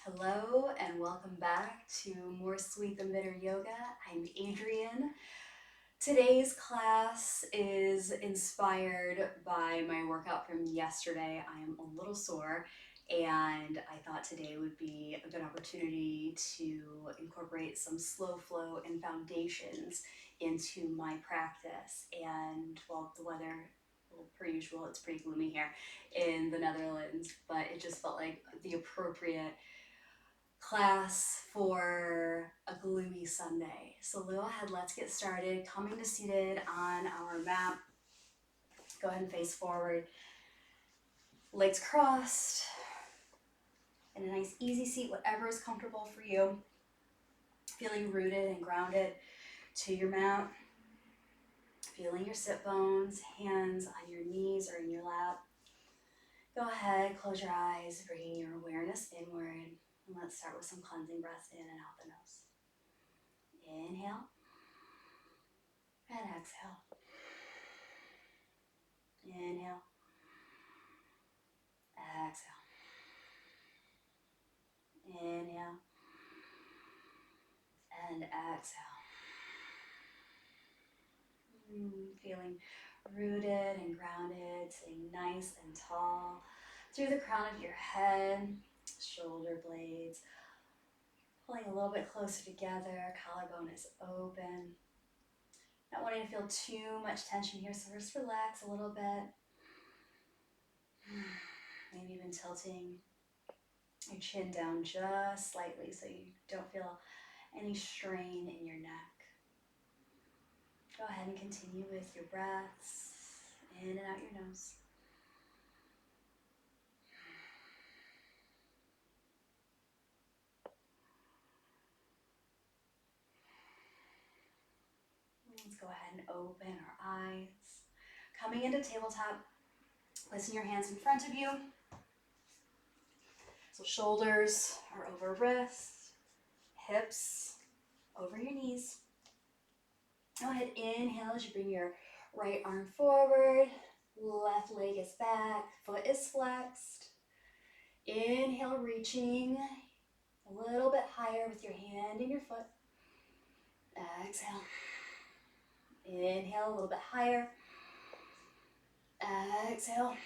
Hello and welcome back to More Sweet Than Bitter Yoga. I'm Adrienne. Today's class is inspired by my workout from yesterday. I am a little sore and I thought today would be a good opportunity to incorporate some slow flow and foundations into my practice. And well, the weather, well, per usual, it's pretty gloomy here in the Netherlands, but it just felt like the appropriate class for a gloomy Sunday. So go ahead, let's get started. Coming to seated on our mat. Go ahead and face forward. Legs crossed. In a nice easy seat, whatever is comfortable for you. Feeling rooted and grounded to your mat. Feeling your sit bones, hands on your knees or in your lap. Go ahead, close your eyes, bringing your awareness inward. And let's start with some cleansing breaths in and out the nose. Inhale and exhale. Inhale. Exhale. Inhale. And exhale. Feeling rooted and grounded, sitting nice and tall through the crown of your head, shoulder blades pulling a little bit closer together, collarbone is open. Not wanting to feel too much tension here, so just relax a little bit. Maybe even tilting your chin down just slightly so you don't feel any strain in your neck. Go ahead and continue with your breaths in and out your nose. Let's go ahead and open our eyes. Coming into tabletop, placing your hands in front of you. So shoulders are over wrists, hips over your knees. Go ahead, inhale as you bring your right arm forward, left leg is back, foot is flexed. Inhale, reaching a little bit higher with your hand and your foot. Exhale. Inhale, a little bit higher. Exhale.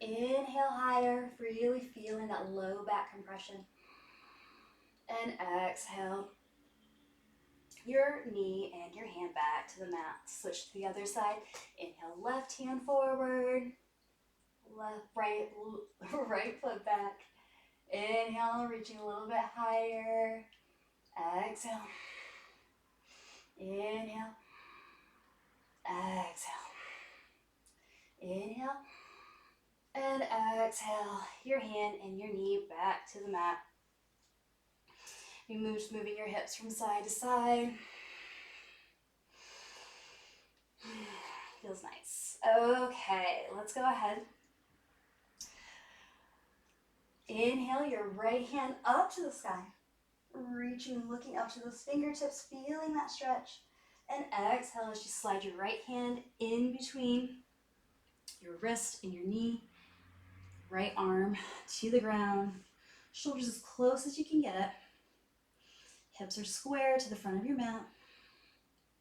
Inhale higher, really feeling that low back compression. And exhale. Your knee and your hand back to the mat. Switch to the other side. Inhale, left hand forward. Right foot back. Inhale, reaching a little bit higher. Exhale. Inhale. Exhale. Inhale. And exhale. Your hand and your knee back to the mat. You moving your hips from side to side. Feels nice. Okay, let's go ahead. Inhale your right hand up to the sky. Reaching, looking up to those fingertips, feeling that stretch. And exhale as you slide your right hand in between your wrist and your knee. Right arm to the ground. Shoulders as close as you can get it. Hips are square to the front of your mat.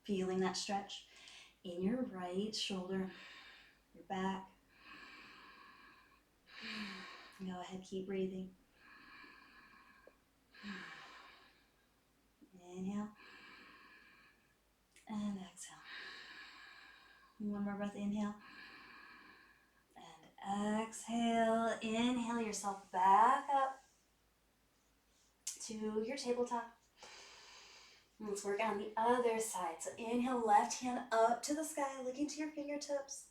Feeling that stretch in your right shoulder, your back. Go ahead, keep breathing. Inhale. And exhale. One more breath, inhale. And exhale. Inhale yourself back up to your tabletop. Let's work on the other side. So inhale, left hand up to the sky, looking to your fingertips.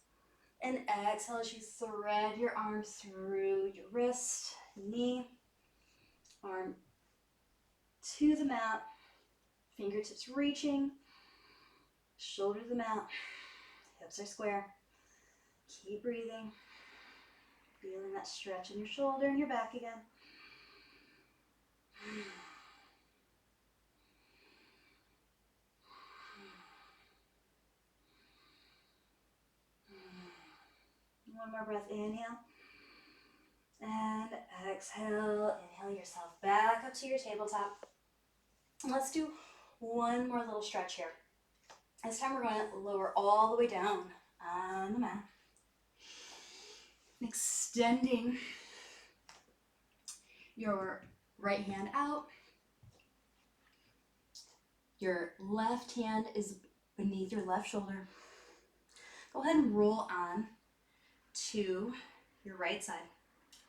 And exhale as you thread your arms through your wrist, knee, arm to the mat, fingertips reaching, shoulder to the mat, hips are square. Keep breathing, feeling that stretch in your shoulder and your back again. One more breath, inhale. And exhale, inhale yourself back up to your tabletop. Let's do one more little stretch here. This time we're going to lower all the way down on the mat. Extending your right hand out. Your left hand is beneath your left shoulder. Go ahead and roll on to your right side,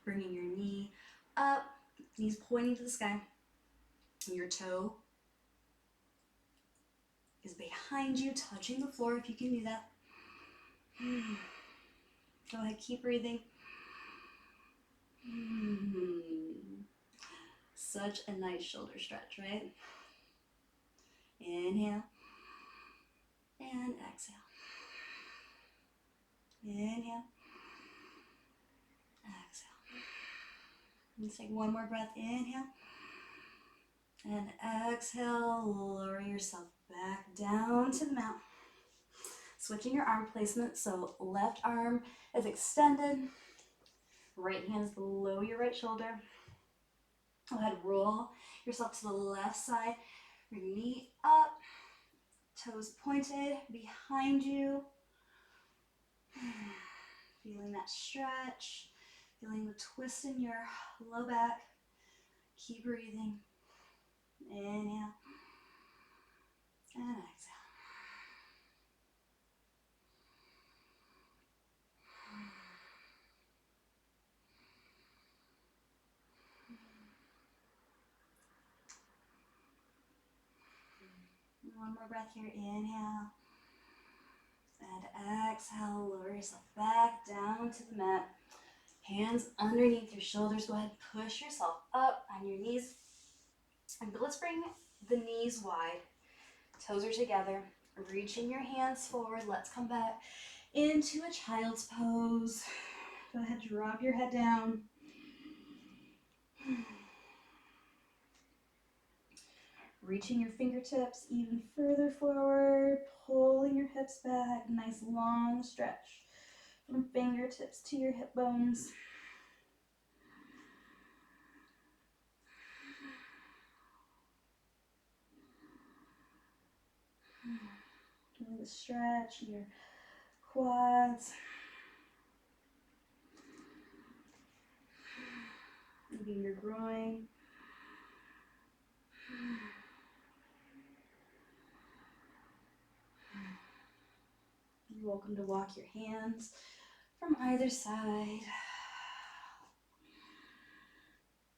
bringing your knee up, knees pointing to the sky. Your toe is behind you, touching the floor if you can do that. Go ahead, keep breathing. Such a nice shoulder stretch, right? Inhale and exhale. Inhale, exhale. Let's take one more breath. Inhale and exhale. Lower yourself back down to the mat. Switching your arm placement, so left arm is extended, right hand is below your right shoulder. Go ahead, roll yourself to the left side, bring your knee up, toes pointed behind you. Feeling that stretch, feeling the twist in your low back. Keep breathing. Inhale and exhale. One more breath here. Inhale and exhale. Lower yourself back down to the mat. Hands underneath your shoulders. Go ahead, push yourself up on your knees. And let's bring the knees wide. Toes are together. Reaching your hands forward. Let's come back into a child's pose. Go ahead, drop your head down. Reaching your fingertips even further forward, pulling your hips back. Nice long stretch from fingertips to your hip bones. Feeling the stretch in your quads. Maybe your groin. You're welcome to walk your hands from either side.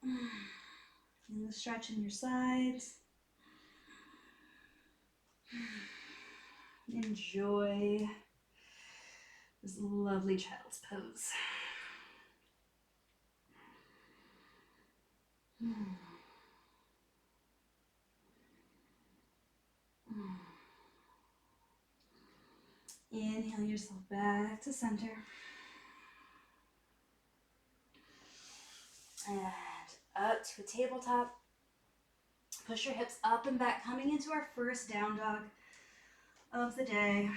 Feeling the stretch in your sides. Enjoy this lovely child's pose. Inhale yourself back to center. And up to a tabletop. Push your hips up and back, coming into our first down dog of the day.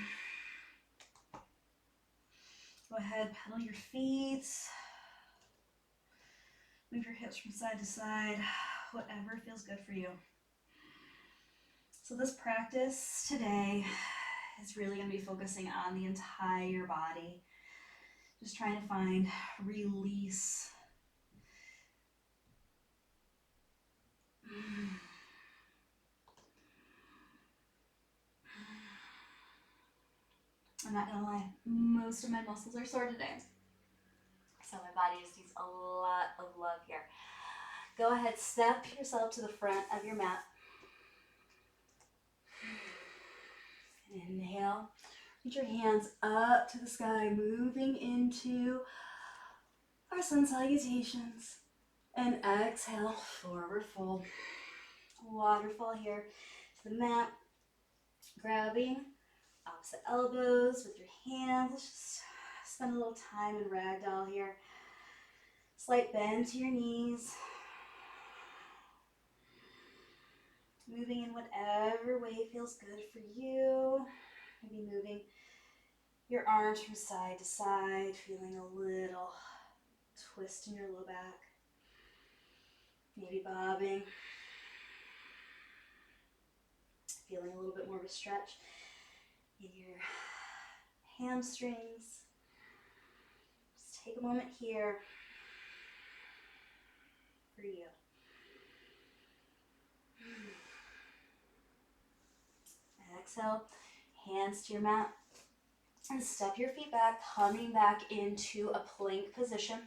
Go ahead, pedal your feet. Move your hips from side to side, whatever feels good for you. So this practice today is really going to be focusing on the entire body. Just trying to find release. I'm not gonna lie, most of my muscles are sore today. So my body just needs a lot of love here. Go ahead, step yourself to the front of your mat. Inhale, reach your hands up to the sky, moving into our sun salutations. And exhale, forward fold. Waterfall here to the mat. Grabbing opposite elbows with your hands. Let's just spend a little time in ragdoll here. Slight bend to your knees. Moving in whatever way feels good for you. Maybe moving your arms from side to side, feeling a little twist in your low back. Maybe bobbing. Feeling a little bit more of a stretch in your hamstrings. Just take a moment here for you. Exhale, hands to your mat, and step your feet back, coming back into a plank position.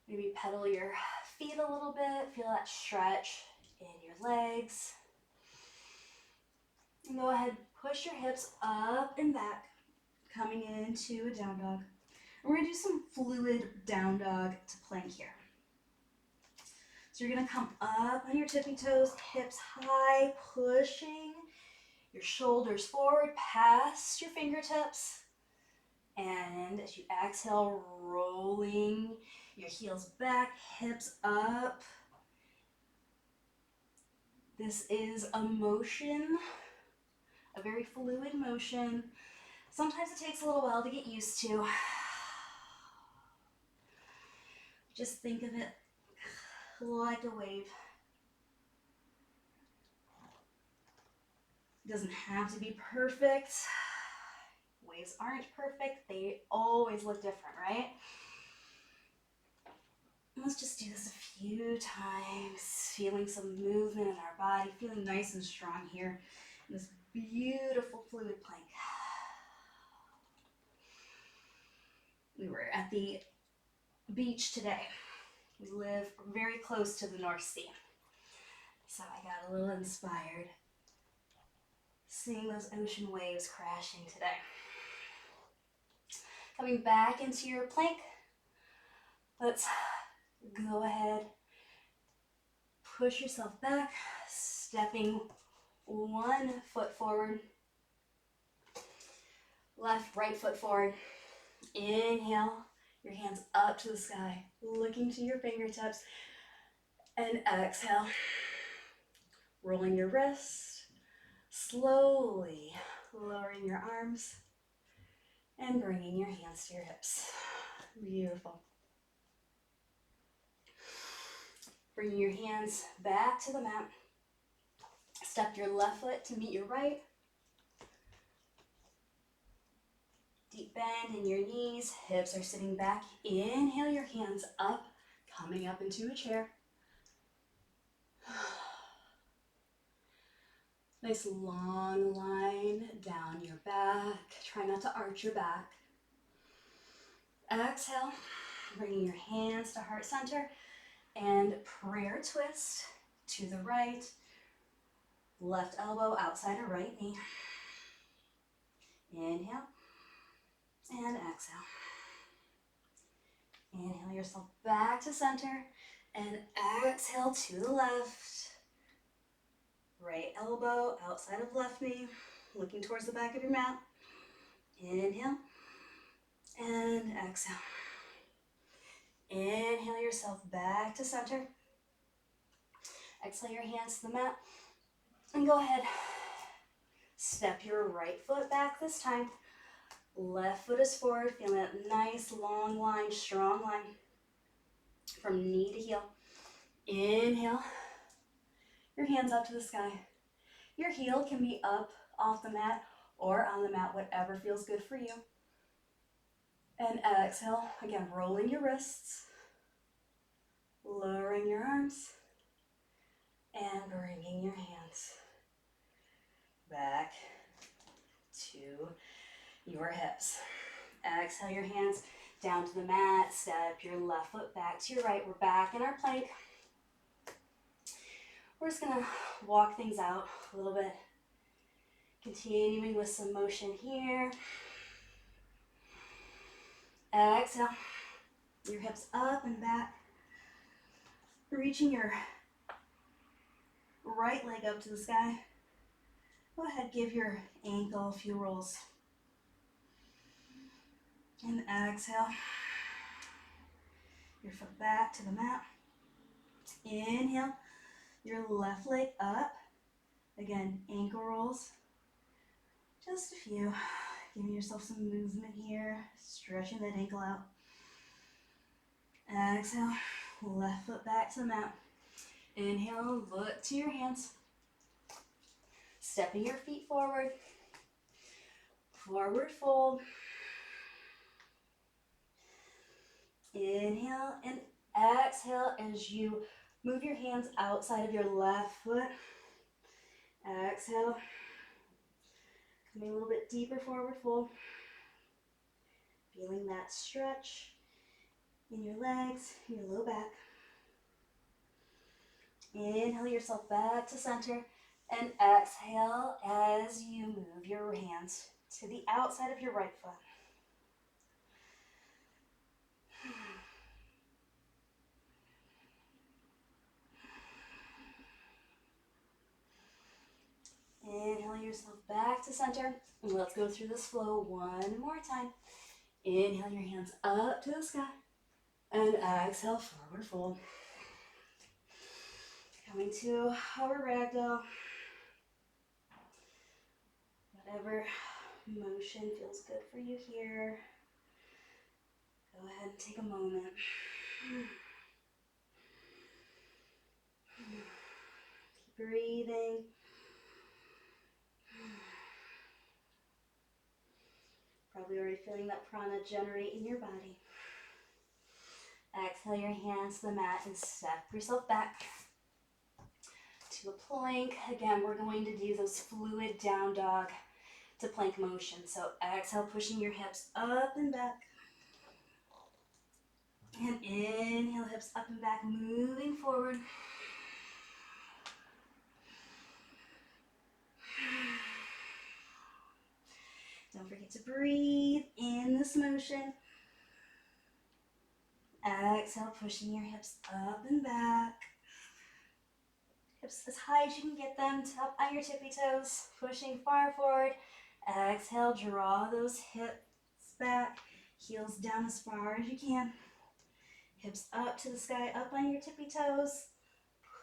Maybe pedal your feet a little bit, feel that stretch in your legs. And go ahead, push your hips up and back, coming into a down dog. And we're gonna do some fluid down dog to plank here. So you're gonna come up on your tippy toes, hips high, pushing your shoulders forward past your fingertips. And as you exhale, rolling your heels back, hips up. This is a motion, a very fluid motion. Sometimes it takes a little while to get used to. Just think of it like a wave. It doesn't have to be perfect. Waves aren't perfect. They always look different, right? Let's just do this a few times, feeling some movement in our body, feeling nice and strong here in this beautiful fluid plank. We were at the beach today. We live very close to the North Sea, so I got a little inspired seeing those ocean waves crashing today. Coming back into your plank, let's go ahead, push yourself back, stepping one foot forward, left, right foot forward. Inhale, your hands up to the sky, looking to your fingertips, and exhale, rolling your wrist, slowly lowering your arms, and bringing your hands to your hips. Beautiful. Bringing your hands back to the mat. Step your left foot to meet your right. Deep bend in your knees, hips are sitting back. Inhale your hands up, coming up into a chair. Nice long line down your back. Try not to arch your back. Exhale, bringing your hands to heart center and prayer twist to the right. Left elbow outside of right knee. Inhale and exhale. Inhale yourself back to center and exhale to the left. Right elbow outside of left knee, looking towards the back of your mat. Inhale and exhale. Inhale yourself back to center. Exhale your hands to the mat. And go ahead. Step your right foot back this time. Left foot is forward, feeling that nice long line, strong line from knee to heel. Inhale. Your hands up to the sky. Your heel can be up off the mat or on the mat, whatever feels good for you. And exhale, again, rolling your wrists, lowering your arms, and bringing your hands back to your hips. Exhale your hands down to the mat, step your left foot back to your right. We're back in our plank. We're just gonna walk things out a little bit. Continuing with some motion here. Exhale, your hips up and back. Reaching your right leg up to the sky. Go ahead, give your ankle a few rolls. And exhale. Your foot back to the mat. Inhale, your left leg up. Again, ankle rolls. Just a few. Giving yourself some movement here. Stretching that ankle out. Exhale. left foot back to the mat. Inhale, look to your hands. Stepping your feet forward. Forward fold. Inhale and exhale as you move your hands outside of your left foot. Exhale. Coming a little bit deeper, forward fold. Feeling that stretch in your legs, your low back. Inhale yourself back to center and exhale as you move your hands to the outside of your right foot. Inhale yourself back to center. And let's go through this flow one more time. Inhale your hands up to the sky. And exhale, forward fold. Coming to our ragdoll. Whatever motion feels good for you here. Go ahead and take a moment. Keep breathing. Probably already feeling that prana generate in your body. Exhale your hands to the mat and step yourself back to a plank. Again, we're going to do those fluid down dog to plank motion. So exhale, pushing your hips up and back. And inhale, hips up and back, moving forward. Don't forget to breathe in this motion. Exhale, pushing your hips up and back. Hips as high as you can get them, up on your tippy toes, pushing far forward. Exhale, draw those hips back, heels down as far as you can. Hips up to the sky, up on your tippy toes,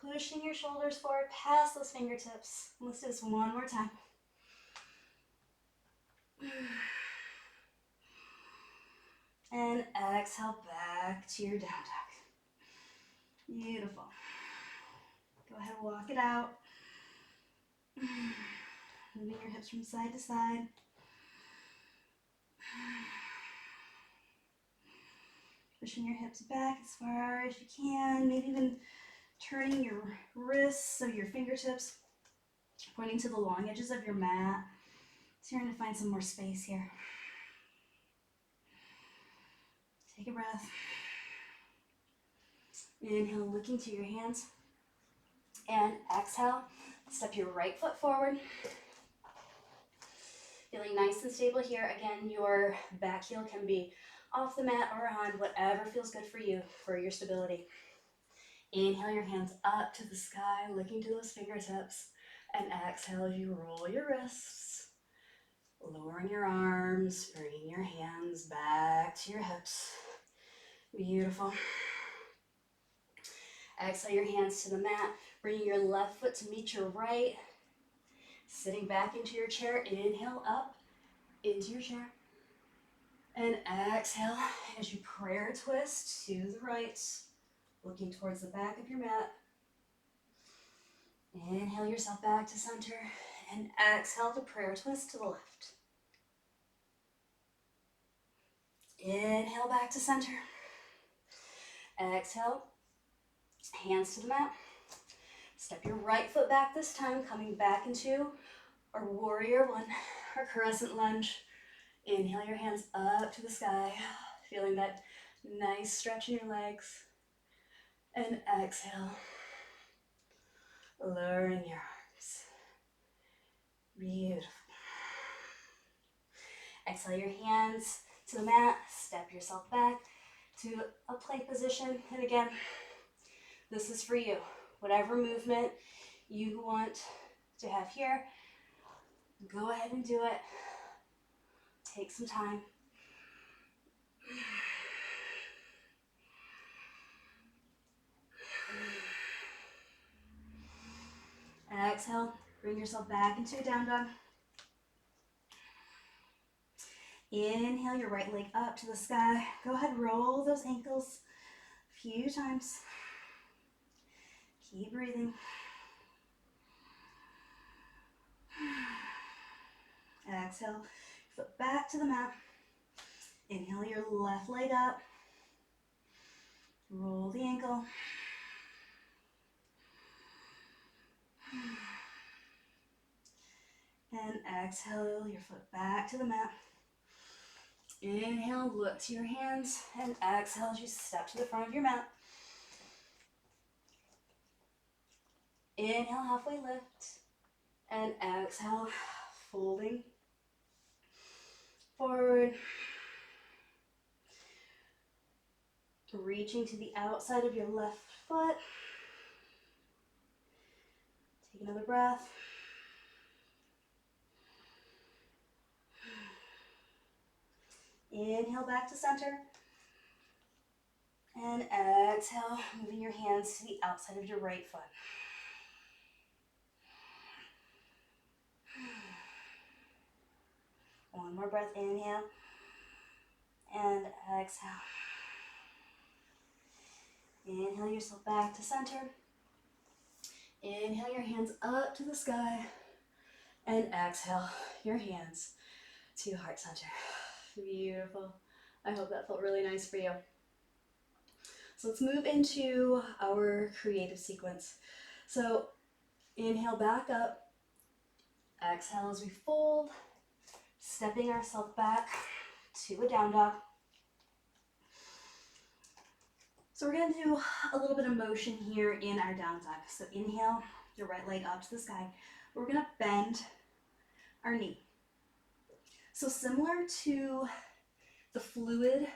pushing your shoulders forward past those fingertips. Let's do this one more time. And exhale back to your down dog. Beautiful. Go ahead and walk it out. Moving your hips from side to side. Pushing your hips back as far as you can. Maybe even turning your wrists, so your fingertips pointing to the long edges of your mat. Starting to find some more space here. Take a breath. Inhale, looking to your hands. And exhale, step your right foot forward. Feeling nice and stable here. Again, your back heel can be off the mat or on, whatever feels good for you for your stability. Inhale your hands up to the sky, looking to those fingertips. And exhale as you roll your wrists, lowering your arms, bringing your hands back to your hips. Beautiful. Exhale your hands to the mat, bringing your left foot to meet your right. Sitting back into your chair, inhale up into your chair. And exhale as you prayer twist to the right, looking towards the back of your mat. Inhale yourself back to center and exhale to prayer twist to the left. Inhale back to center. Exhale, hands to the mat. Step your right foot back this time, coming back into our warrior one, our crescent lunge. Inhale your hands up to the sky, feeling that nice stretch in your legs. And exhale, lowering your arms. Beautiful. Exhale your hands to the mat, step yourself back to a plank position. And again, this is for you. Whatever movement you want to have here, go ahead and do it. Take some time. Exhale, bring yourself back into a down dog. Inhale your right leg up to the sky. Go ahead, roll those ankles. few times. Keep breathing. Exhale, foot back to the mat. Inhale your left leg up. Roll the ankle. And exhale your foot back to the mat. Inhale, look to your hands, and exhale as you step to the front of your mat. Inhale, halfway lift, and exhale, folding forward. Reaching to the outside of your left foot. Take another breath. Inhale back to center. And exhale, moving your hands to the outside of your right foot. One more breath, inhale. And exhale. Inhale yourself back to center. Inhale your hands up to the sky. And exhale your hands to heart center. Beautiful. I hope that felt really nice for you. So let's move into our creative sequence. So inhale back up. Exhale as we fold, stepping ourselves back to a down dog. So we're going to do a little bit of motion here in our down dog. So inhale, your right leg up to the sky. We're going to bend our knee. So similar to the fluid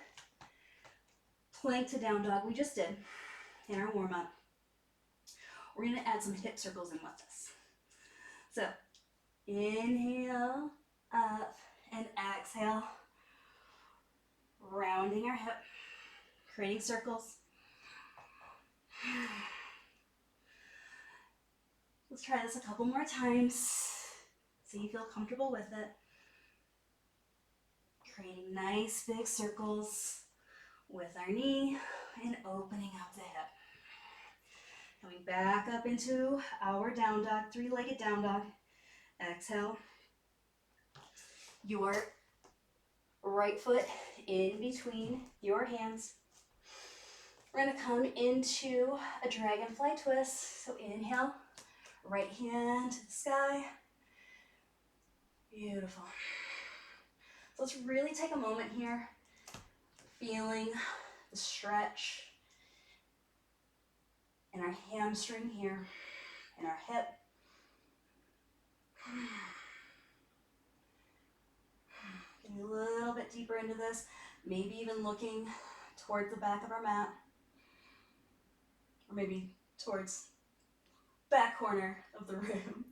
plank to down dog we just did in our warm-up, we're going to add some hip circles in with this. So inhale, up, and exhale, rounding our hip, creating circles. Let's try this a couple more times so you feel comfortable with it. Creating nice big circles with our knee and opening up the hip. Coming back up into our down dog, three-legged down dog. Exhale. Your right foot in between your hands. We're going to come into a dragonfly twist. So inhale, right hand to the sky. Beautiful. So let's really take a moment here, feeling the stretch in our hamstring here, in our hip. Getting a little bit deeper into this, maybe even looking towards the back of our mat, or maybe towards back corner of the room.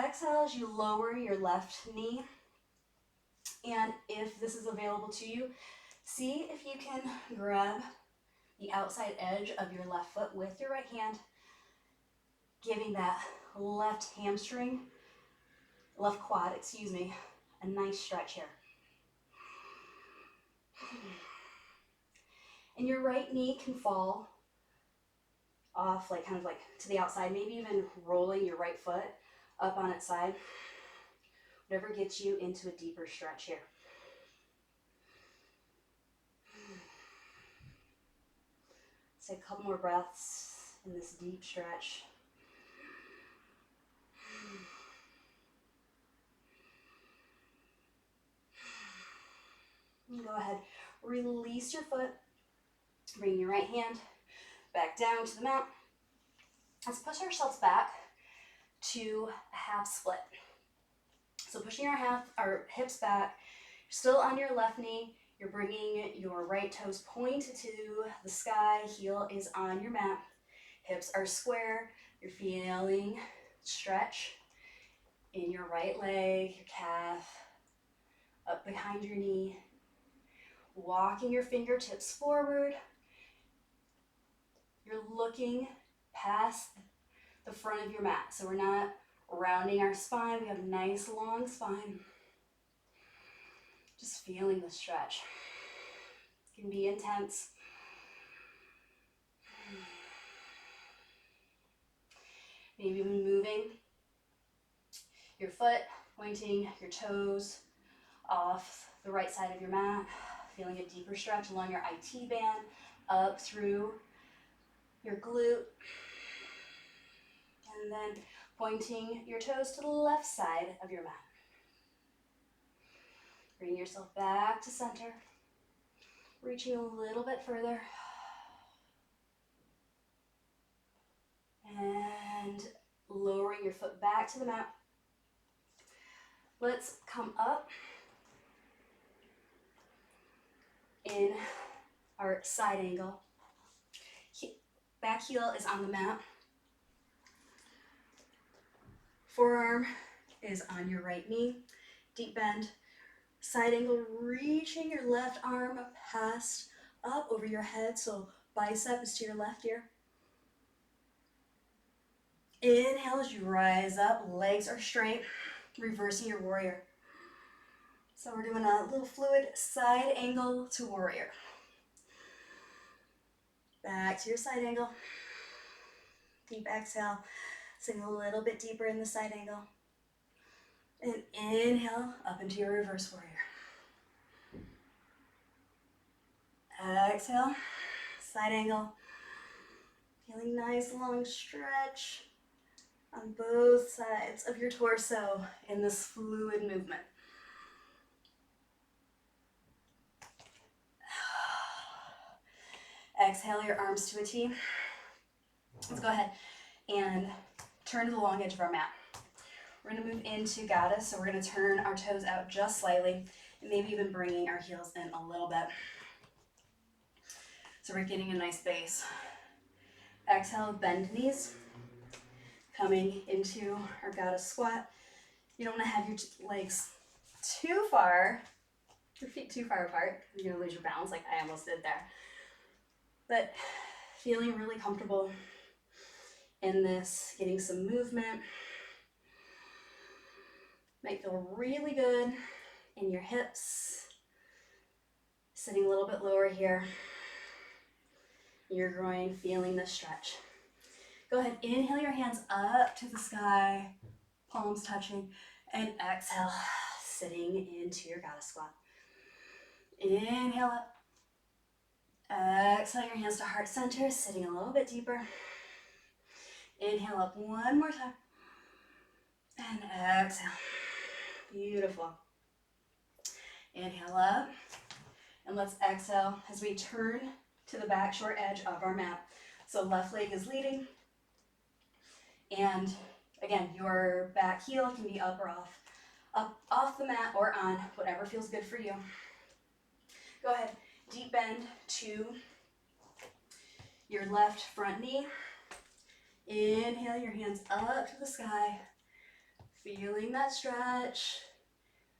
Exhale as you lower your left knee, and if this is available to you, see if you can grab the outside edge of your left foot with your right hand, giving that left hamstring, left quad, excuse me, a nice stretch here. And your right knee can fall off, like kind of like to the outside, maybe even rolling your right foot up on its side. Whatever gets you into a deeper stretch here. Let's take a couple more breaths in this deep stretch. And go ahead, release your foot, bring your right hand back down to the mat. Let's push ourselves back to a half split. So pushing our hips back, you're still on your left knee, you're bringing your right toes pointed to the sky, heel is on your mat, hips are square, you're feeling stretch in your right leg, your calf, up behind your knee, walking your fingertips forward, you're looking past the front of your mat, so we're not rounding our spine, we have a nice long spine. Just feeling the stretch. It can be intense. Maybe even moving your foot, pointing your toes off the right side of your mat, feeling a deeper stretch along your IT band, up through your glute, and then pointing your toes to the left side of your mat. Bring yourself back to center, reaching a little bit further, and lowering your foot back to the mat. Let's come up in our side angle. Back heel is on the mat. Forearm is on your right knee. Deep bend. Side angle, reaching your left arm past up over your head, so bicep is to your left ear. Inhale as you rise up, legs are straight, reversing your warrior. So we're doing a little fluid side angle to warrior. Back to your side angle. Deep exhale, sink a little bit deeper in the side angle. And inhale up into your reverse warrior. Exhale, side angle. Feeling nice long stretch on both sides of your torso in this fluid movement. Exhale your arms to a T. Let's go ahead and turn to the long edge of our mat. We're going to move into goddess, so we're going to turn our toes out just slightly, and maybe even bringing our heels in a little bit. So we're getting a nice base. Exhale, bend knees. Coming into our goddess squat. You don't want to have your legs too far, your feet too far apart. You're going to lose your balance like I almost did there. But feeling really comfortable in this, getting some movement. Might feel really good in your hips. Sitting a little bit lower here. Your groin, feeling the stretch. Go ahead, inhale your hands up to the sky, palms touching, and exhale, sitting into your goddess squat. Inhale up. Exhale your hands to heart center, sitting a little bit deeper. Inhale up one more time. And exhale. Beautiful. Inhale up. And let's exhale as we turn to the back short edge of our mat. So left leg is leading. And again, your back heel can be up or off. Up off the mat or on, whatever feels good for you. Go ahead, deep bend to your left front knee. Inhale your hands up to the sky. Feeling that stretch.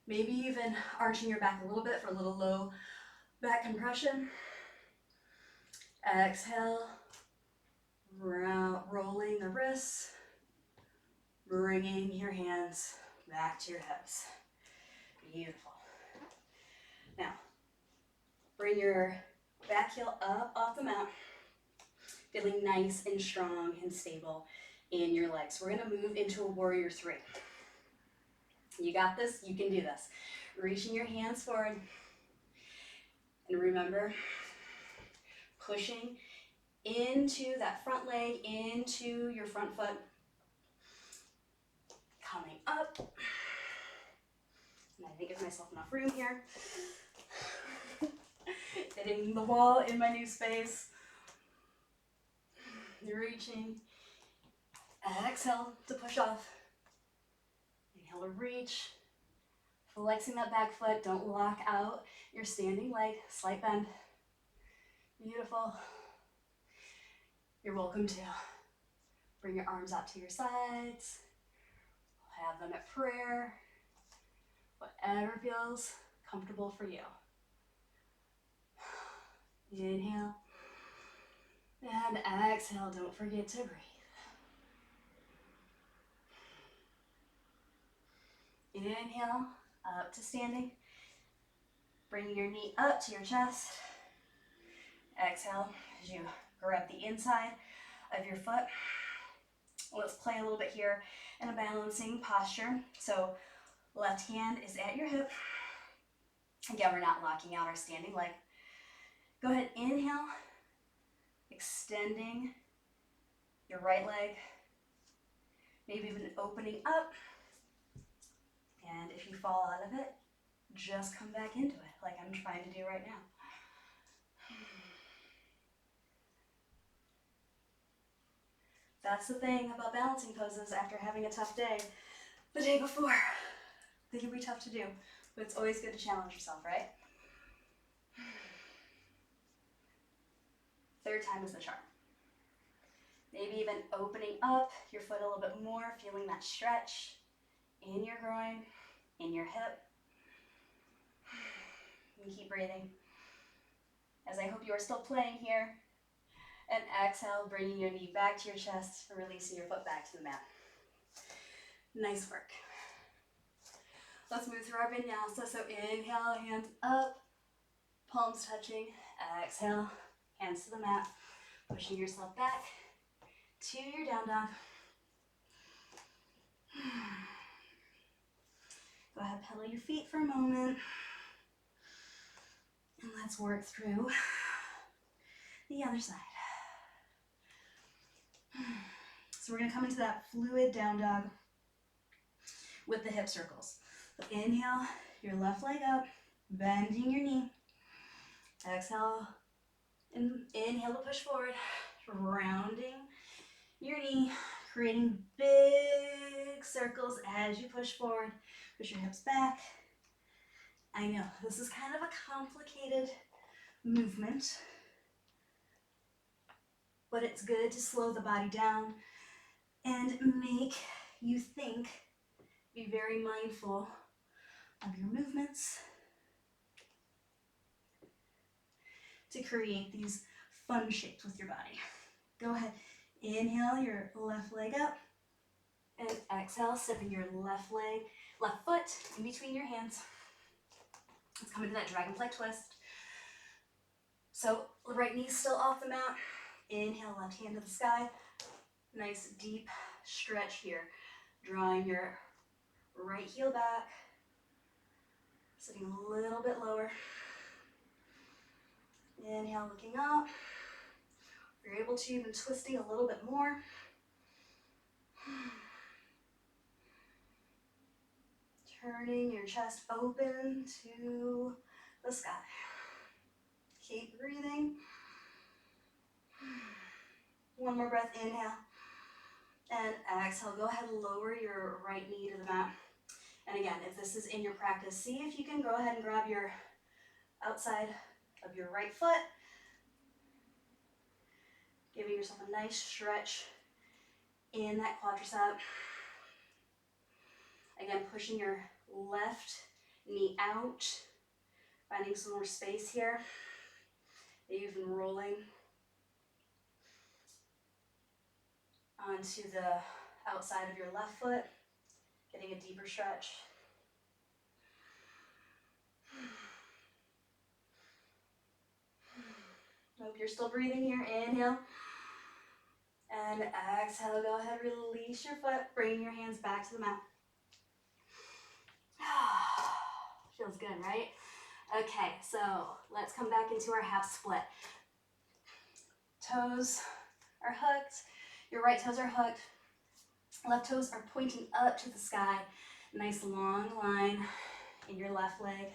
Maybe even arching your back a little bit for a little low back compression. Exhale, rolling the wrists, bringing your hands back to your hips. Beautiful. Now, bring your back heel up off the mat, feeling nice and strong and stable in your legs. We're gonna move into a warrior three. You got this, you can do this. Reaching your hands forward. And remember, pushing into that front leg, into your front foot. Coming up. And I didn't give myself enough room here. Hitting the wall in my new space. Reaching. Exhale to push off. Inhale to reach. Flexing that back foot. Don't lock out your standing leg. Slight bend. Beautiful. You're welcome to bring your arms out to your sides. Have them at prayer. Whatever feels comfortable for you. Inhale. And exhale. Don't forget to breathe. Inhale, up to standing. Bringing your knee up to your chest. Exhale as you grab the inside of your foot. Let's play a little bit here in a balancing posture. So left hand is at your hip. Again, we're not locking out our standing leg. Go ahead, inhale, extending your right leg, maybe even opening up. And if you fall out of it, just come back into it like I'm trying to do right now. That's the thing about balancing poses after having a tough day the day before. They can be tough to do, but it's always good to challenge yourself, right? Third time is the charm. Maybe even opening up your foot a little bit more, feeling that stretch in your groin, in your hip. And keep breathing. As I hope you are still playing here. And exhale, bringing your knee back to your chest and releasing your foot back to the mat. Nice work. Let's move through our vinyasa. So inhale, hands up, palms touching. Exhale, hands to the mat, pushing yourself back to your down dog. Go ahead, pedal your feet for a moment. And let's work through the other side. So we're gonna come into that fluid down dog with the hip circles. So inhale, your left leg up, bending your knee. Exhale, and inhale to push forward, rounding your knee, creating big circles as you push forward. Push your hips back. I know, this is kind of a complicated movement, but it's good to slow the body down and make you think, be very mindful of your movements to create these fun shapes with your body. Go ahead, inhale your left leg up, and exhale, stepping your left foot in between your hands. Let's come into that dragonfly twist. So the right knee still off the mat. Inhale, left hand to the sky. Nice deep stretch here. Drawing your right heel back. Sitting a little bit lower. Inhale, looking up. If you're able to, even twisting a little bit more. Turning your chest open to the sky. Keep breathing. One more breath, inhale. And exhale, go ahead and lower your right knee to the mat. And again, if this is in your practice, see if you can go ahead and grab your outside of your right foot, giving yourself a nice stretch in that quadricep. Again, pushing your left knee out, finding some more space here. Maybe even rolling onto the outside of your left foot, getting a deeper stretch. Hope you're still breathing here. Inhale. And exhale, go ahead, release your foot, bring your hands back to the mat. Feels good, right? Okay, so let's come back into our half split. Toes are hooked, your right toes are hooked, left toes are pointing up to the sky. Nice long line in your left leg.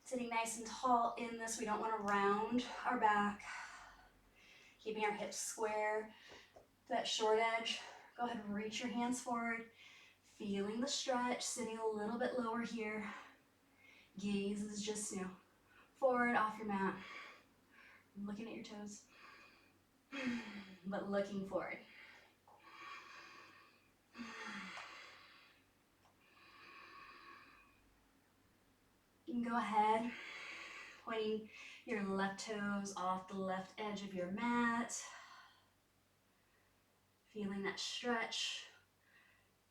Sitting nice and tall in this, we don't want to round our back. Keeping our hips square to that short edge. Go ahead and reach your hands forward. Feeling the stretch, sitting a little bit lower here. Gaze is just, forward off your mat. Looking at your toes, but looking forward. You can go ahead, pointing your left toes off the left edge of your mat. Feeling that stretch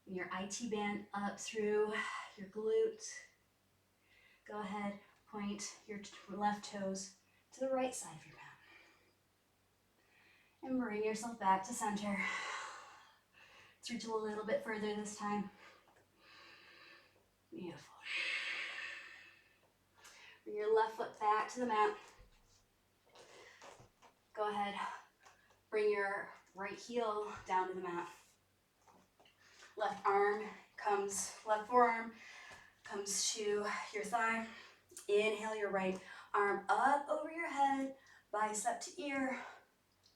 in your IT band up through your glute. Go ahead, point your left toes to the right side of your mat. And bring yourself back to center. Let's reach a little bit further this time. Beautiful. Bring your left foot back to the mat. Go ahead, bring your right heel down to the mat. Left forearm comes to your thigh. Inhale your right arm up over your head, bicep to ear,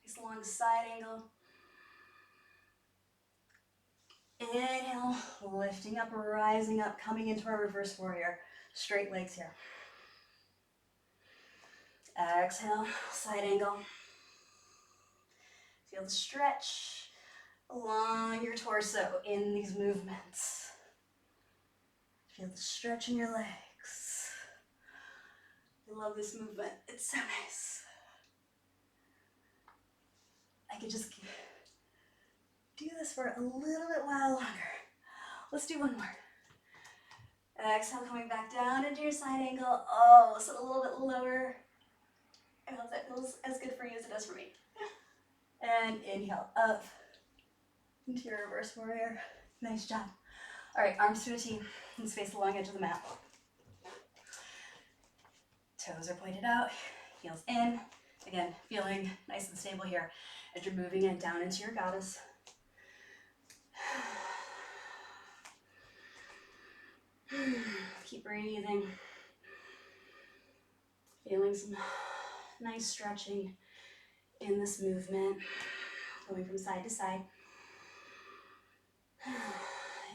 nice long side angle. Inhale, lifting up, rising up, coming into our reverse warrior. Straight legs here. Exhale, side angle. Feel the stretch along your torso in these movements. Feel the stretch in your legs. I love this movement. It's so nice. I could just do this for a little bit while longer. Let's do one more. Exhale, coming back down into your side angle. Oh, sit a little bit lower. I hope that feels as good for you as it does for me. And inhale up into your reverse warrior. Nice job. All right, arms to a T and space the long edge of the mat. Toes are pointed out, heels in. Again, feeling nice and stable here as you're moving it down into your goddess. Keep breathing. Feeling some nice stretching in this movement, going from side to side.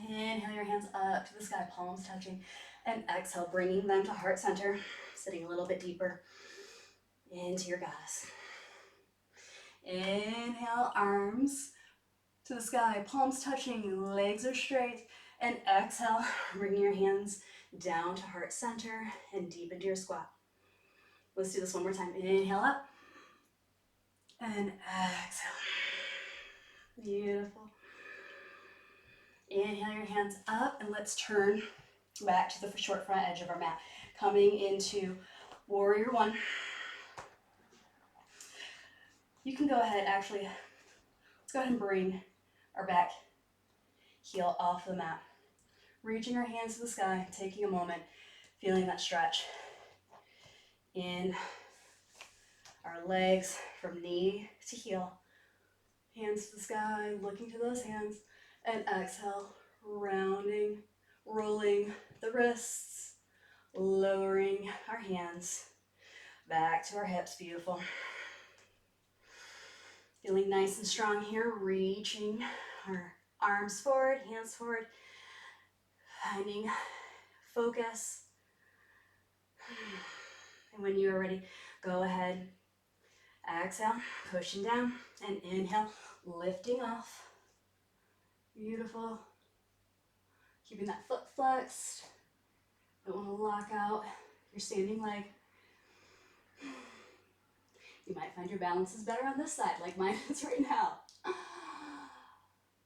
Inhale your hands up to the sky, palms touching, and exhale, bringing them to heart center, sitting a little bit deeper into your goddess. Inhale, arms to the sky, palms touching, legs are straight, and exhale, bringing your hands down to heart center and deep into your squat. Let's do this one more time. Inhale up, and exhale. Beautiful. Inhale your hands up, and let's turn back to the short front edge of our mat. Coming into warrior one. You can go ahead, actually, let's go ahead and bring our back heel off the mat. Reaching our hands to the sky, taking a moment, feeling that stretch in our legs from knee to heel. Hands to the sky, looking to those hands, and exhale, rounding, rolling the wrists, lowering our hands back to our hips. Beautiful. Feeling nice and strong here, reaching our arms forward, hands forward, finding focus. And when you are ready, go ahead, exhale, pushing down, and inhale, lifting off. Beautiful. Keeping that foot flexed. Don't want to lock out your standing leg. You might find your balance is better on this side, like mine is right now.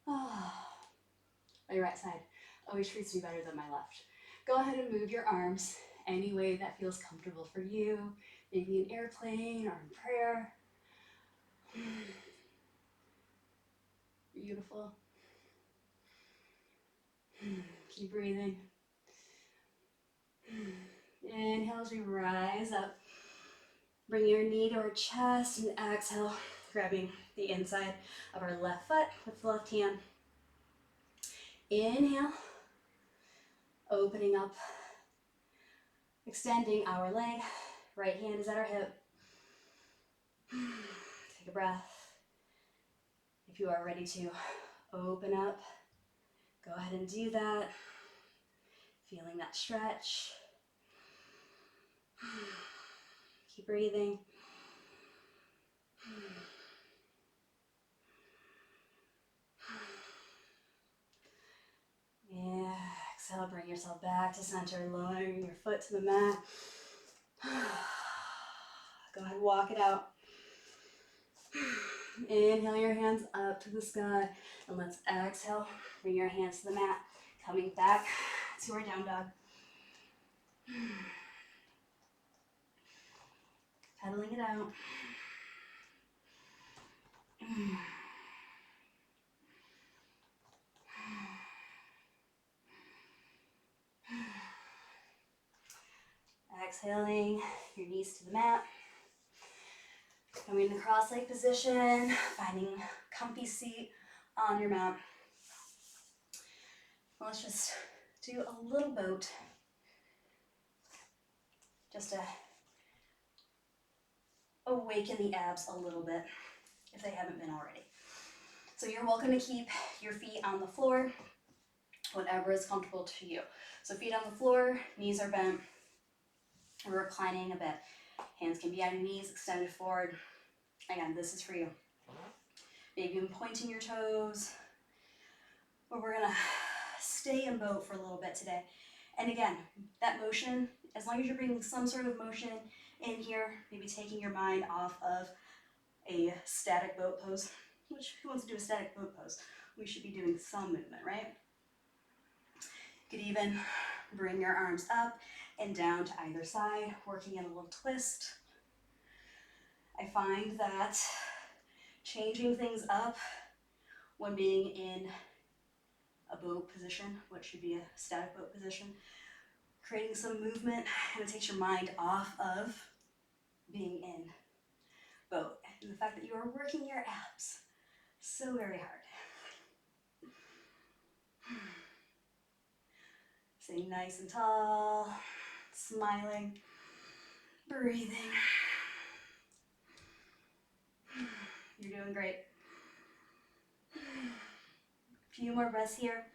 My right side always treats me better than my left. Go ahead and move your arms any way that feels comfortable for you. Maybe in airplane or in prayer. Beautiful. Keep breathing. Inhale as we rise up. Bring your knee to our chest and exhale, grabbing the inside of our left foot with the left hand. Inhale, opening up, extending our leg. Right hand is at our hip. Take a breath. If you are ready to open up, go ahead and do that. Feeling that stretch. Keep breathing. Yeah, exhale, bring yourself back to center, lowering your foot to the mat. Go ahead, walk it out. Inhale your hands up to the sky, and let's exhale, bring your hands to the mat, coming back to our down dog. Battling it out. Exhaling your knees to the mat. Coming to cross-leg position, finding a comfy seat on your mat. Let's just do a little boat, just to awaken the abs a little bit if they haven't been already. So you're welcome to keep your feet on the floor, whatever is comfortable to you. So feet on the floor, knees are bent, we're reclining a bit. Hands can be on your knees, extended forward. Again, this is for you. Maybe even pointing your toes. But we're gonna stay in boat for a little bit today. And again, that motion, as long as you're bringing some sort of motion in here, maybe taking your mind off of a static boat pose, which who wants to do a static boat pose? We should be doing some movement, right? You could even bring your arms up and down to either side, working in a little twist. I find that changing things up when being in a boat position, what should be a static boat position, creating some movement, and it takes your mind off of being in boat. And the fact that you are working your abs so very hard. Staying nice and tall, smiling, breathing. You're doing great. A few more breaths here.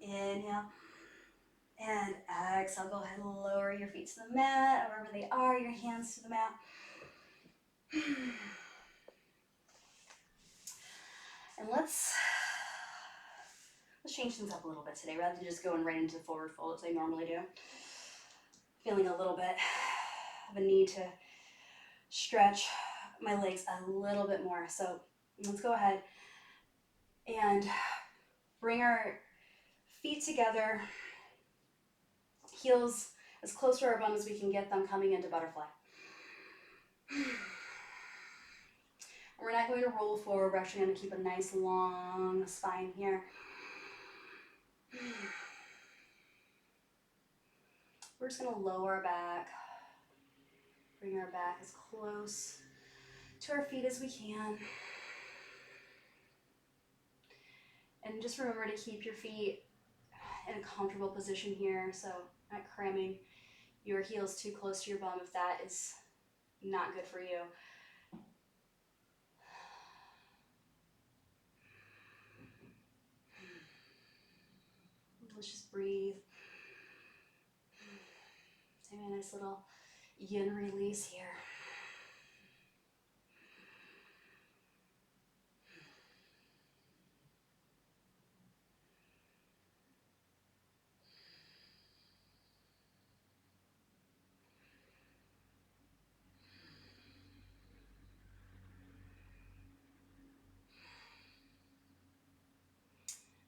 Inhale. And exhale. Go ahead and lower your feet to the mat, or wherever they are, your hands to the mat. And let's change things up a little bit today, rather than just going right into the forward fold as I normally do. Feeling a little bit of a need to stretch my legs a little bit more. So let's go ahead and bring our feet together, heels as close to our bum as we can get them, coming into butterfly. We're not going to roll forward, we're actually going to keep a nice long spine here. We're just going to lower our back, bring our back as close to our feet as we can. And just remember to keep your feet in a comfortable position here, so not cramming your heels too close to your bum if that is not good for you. Let's just breathe. Take a nice little yin release here.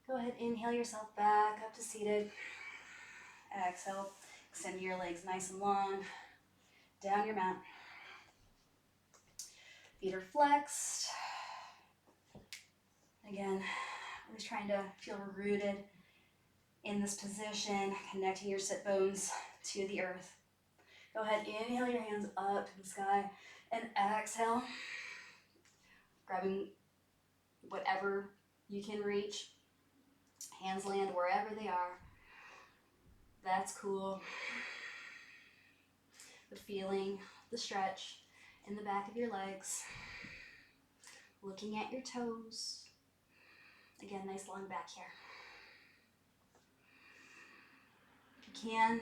Go ahead, inhale yourself back up to seated. Exhale, extend your legs nice and long, down your mat. Feet are flexed. Again, always trying to feel rooted in this position, connecting your sit bones to the earth. Go ahead, inhale your hands up to the sky, and exhale, grabbing whatever you can reach. Hands land wherever they are. That's cool. But feeling the stretch in the back of your legs. Looking at your toes. Again, nice long back here. If you can,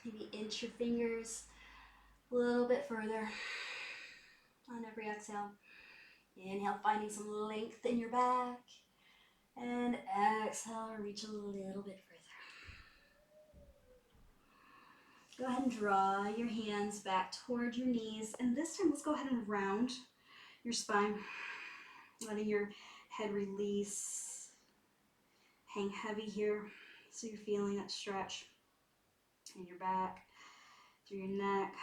maybe inch your fingers a little bit further on every exhale. Inhale, finding some length in your back. And exhale, reach a little bit further. Go ahead and draw your hands back toward your knees. And this time, let's go ahead and round your spine. Letting your head release. hang heavy here. So you're feeling that stretch in your back, through your neck.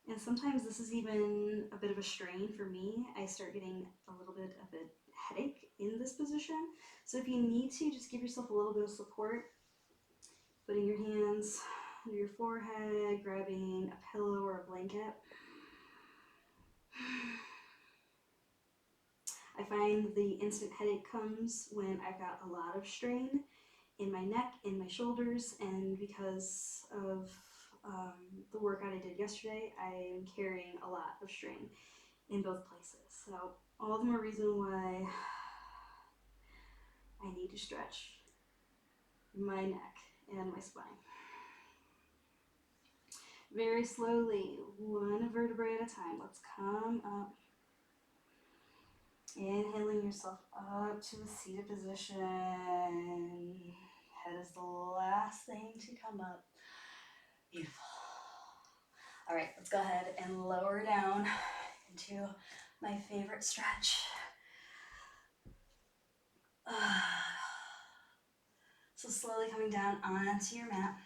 And sometimes this is even a bit of a strain for me. I start getting a little bit of a headache in this position. So if you need to, just give yourself a little bit of support. Putting your hands under your forehead, grabbing a pillow or a blanket. I find the instant headache comes when I've got a lot of strain in my neck, in my shoulders, and because of the workout I did yesterday, I am carrying a lot of strain in both places. So all the more reason why I need to stretch my neck and my spine. Very slowly, one vertebrae at a time. Let's come up. Inhaling yourself up to a seated position. Head is the last thing to come up. Beautiful. All right, let's go ahead and lower down into my favorite stretch. So slowly coming down onto your mat.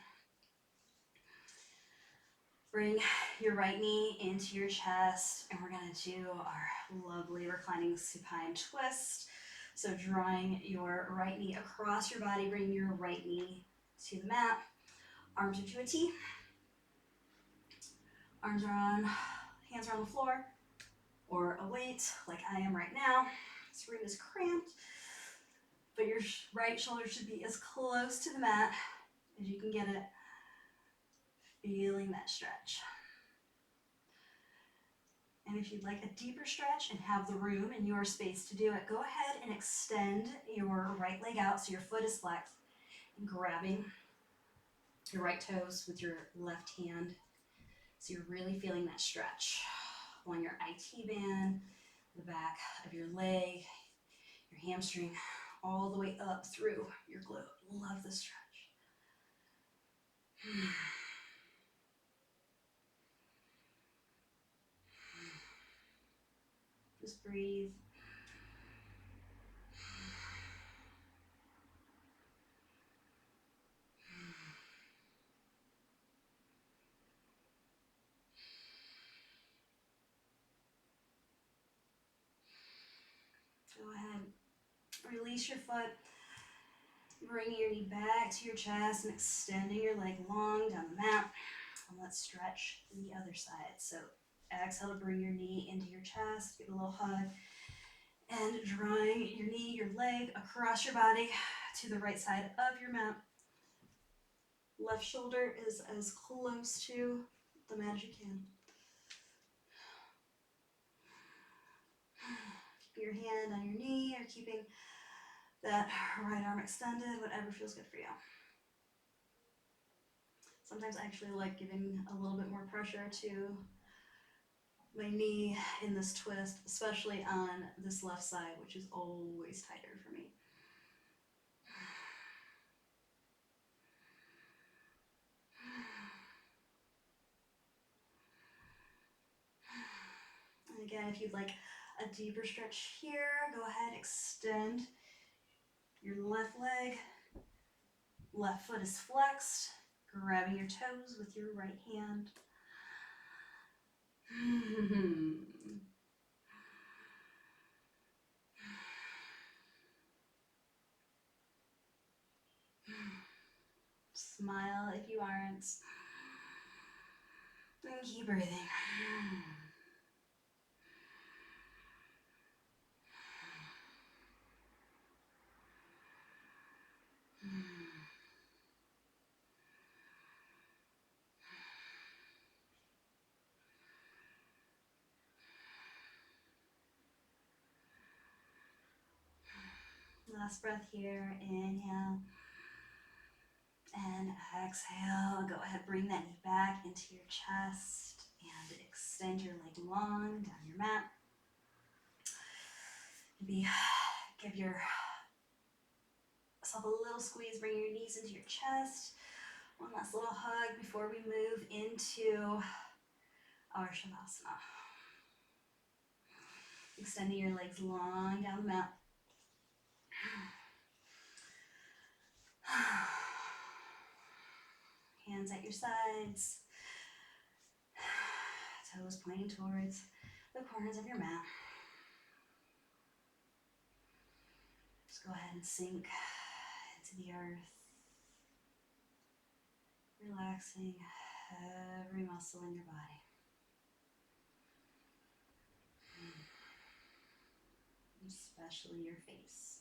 Bring your right knee into your chest, and we're gonna do our lovely reclining supine twist. So drawing your right knee across your body, bring your right knee to the mat. Arms are to a T. Arms are on, hands are on the floor, or a weight like I am right now. This room is cramped, but your right shoulder should be as close to the mat as you can get it. Feeling that stretch. And if you'd like a deeper stretch and have the room and your space to do it, go ahead and extend your right leg out so your foot is flexed and grabbing your right toes with your left hand. So you're really feeling that stretch along your IT band, the back of your leg, your hamstring, all the way up through your glute. Love the stretch. Just breathe. Go ahead. Release your foot. Bringing your knee back to your chest and extending your leg long down the mat. And let's stretch the other side. So exhale to bring your knee into your chest, give a little hug, and drawing your knee, your leg across your body to the right side of your mat. Left shoulder is as close to the mat as you can. Keeping your hand on your knee or keeping that right arm extended, whatever feels good for you. Sometimes I actually like giving a little bit more pressure to my knee in this twist, especially on this left side, which is always tighter for me. And again, if you'd like a deeper stretch here, go ahead, extend your left leg. Left foot is flexed, grabbing your toes with your right hand. Smile if you aren't. And keep breathing. Last breath here. Inhale. And exhale. Go ahead, bring that knee back into your chest and extend your leg long down your mat. Maybe give yourself a little squeeze, bring your knees into your chest. One last little hug before we move into our Shavasana. Extending your legs long down the mat. Hands at your sides. Toes pointing towards the corners of your mat. Just go ahead and sink into the earth. Relaxing every muscle in your body. Especially your face.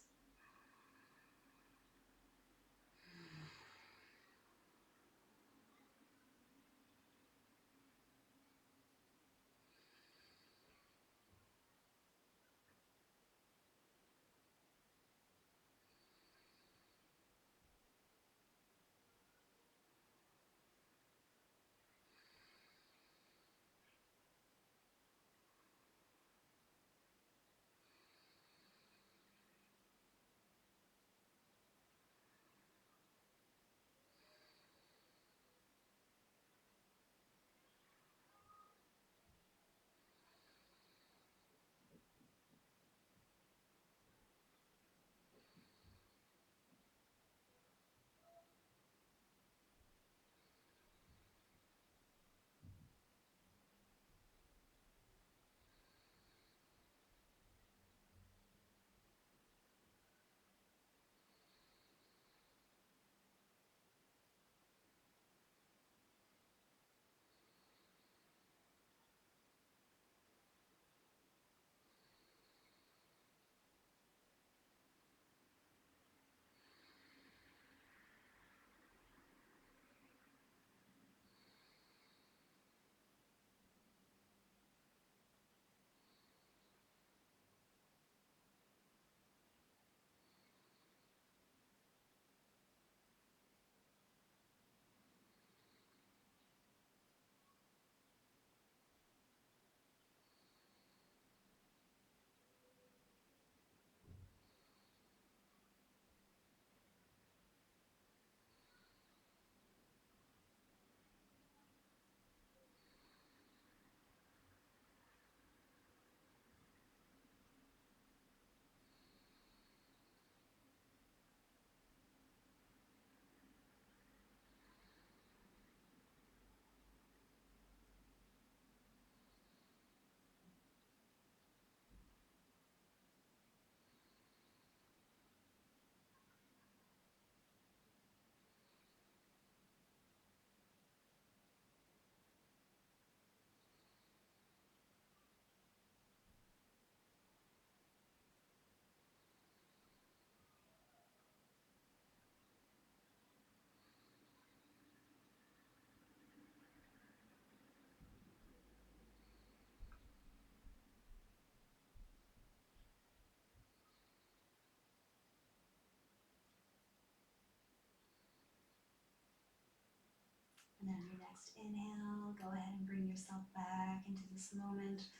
And then your next inhale, go ahead and bring yourself back into this moment,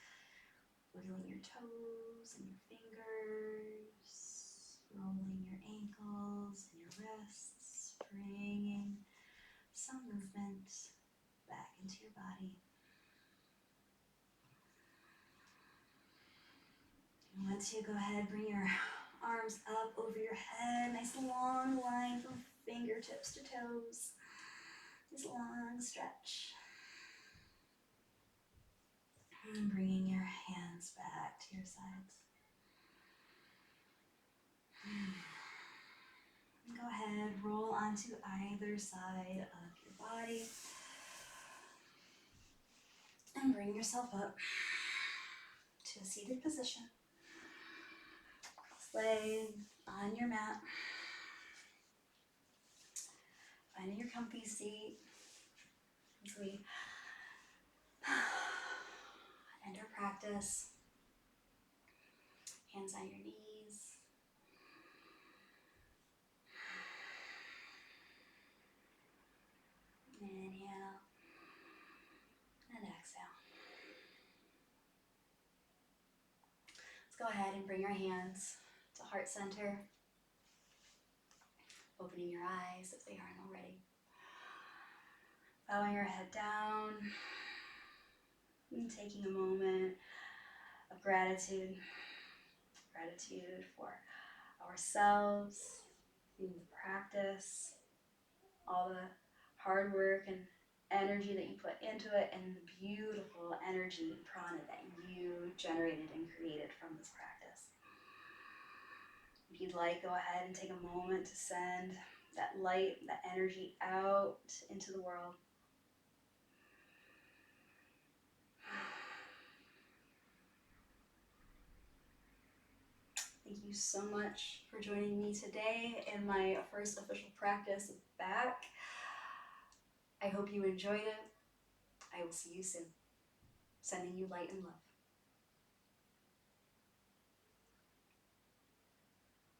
wiggling your toes and your fingers, rolling your ankles and your wrists, bringing some movement back into your body. And once you go ahead, bring your arms up over your head, nice long line from fingertips to toes. This long stretch. And bringing your hands back to your sides. And go ahead, roll onto either side of your body. And bring yourself up to a seated position. Lay on your mat. Finding your comfy seat as we end our practice. Hands on your knees. Inhale and exhale. Let's go ahead and bring your hands to heart center. Opening your eyes if they aren't already. Bowing your head down. And taking a moment of gratitude. Gratitude for ourselves, the practice, all the hard work and energy that you put into it, and the beautiful energy and prana that you generated and created from this practice. If you'd like, go ahead and take a moment to send that light, that energy out into the world. Thank you so much for joining me today in my first official practice back. I hope you enjoyed it. I will see you soon. Sending you light and love.